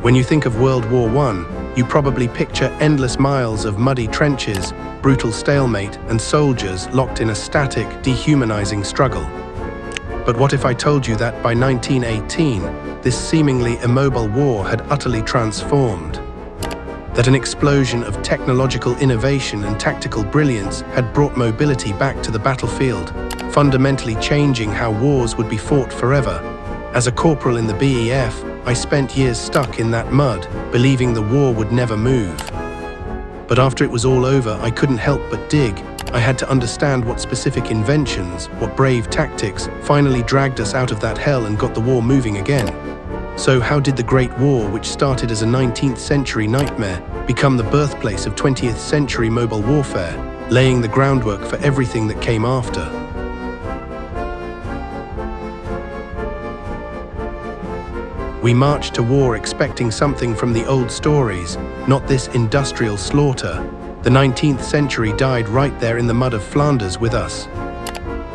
When you think of World War I, you probably picture endless miles of muddy trenches, brutal stalemate, and soldiers locked in a static, dehumanizing struggle. But what if I told you that by 1918, this seemingly immobile war had utterly transformed? That an explosion of technological innovation and tactical brilliance had brought mobility back to the battlefield, fundamentally changing how wars would be fought forever. As a corporal in the BEF, I spent years stuck in that mud, believing the war would never move. But after it was all over, I couldn't help but dig. I had to understand what specific inventions, what brave tactics, finally dragged us out of that hell and got the war moving again. So how did the Great War, which started as a 19th century nightmare, become the birthplace of 20th century mobile warfare, laying the groundwork for everything that came after? We marched to war expecting something from the old stories, not this industrial slaughter. The 19th century died right there in the mud of Flanders with us.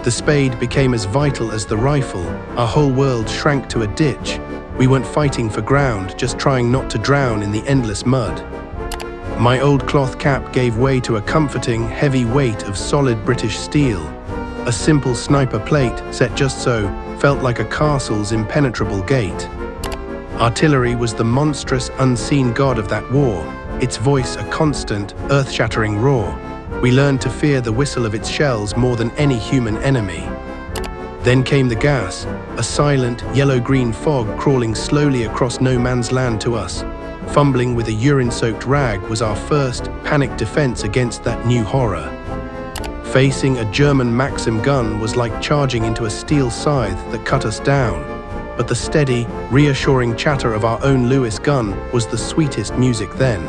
The spade became as vital as the rifle. Our whole world shrank to a ditch. We weren't fighting for ground, just trying not to drown in the endless mud. My old cloth cap gave way to a comforting, heavy weight of solid British steel. A simple sniper plate, set just so, felt like a castle's impenetrable gate. Artillery was the monstrous, unseen god of that war, its voice a constant, earth-shattering roar. We learned to fear the whistle of its shells more than any human enemy. Then came the gas, a silent, yellow-green fog crawling slowly across no man's land to us. Fumbling with a urine-soaked rag was our first, panicked defense against that new horror. Facing a German Maxim gun was like charging into a steel scythe that cut us down. But the steady, reassuring chatter of our own Lewis gun was the sweetest music then.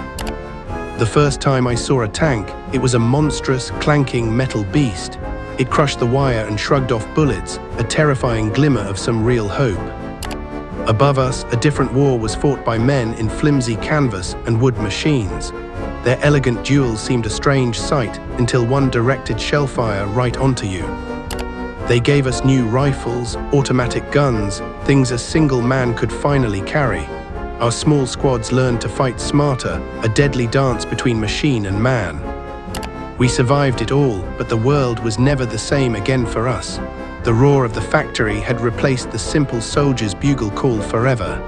The first time I saw a tank, it was a monstrous, clanking metal beast. It crushed the wire and shrugged off bullets, a terrifying glimmer of some real hope. Above us, a different war was fought by men in flimsy canvas and wood machines. Their elegant duels seemed a strange sight until one directed shellfire right onto you. They gave us new rifles, automatic guns, things a single man could finally carry. Our small squads learned to fight smarter, a deadly dance between machine and man. We survived it all, but the world was never the same again for us. The roar of the factory had replaced the simple soldier's bugle call forever.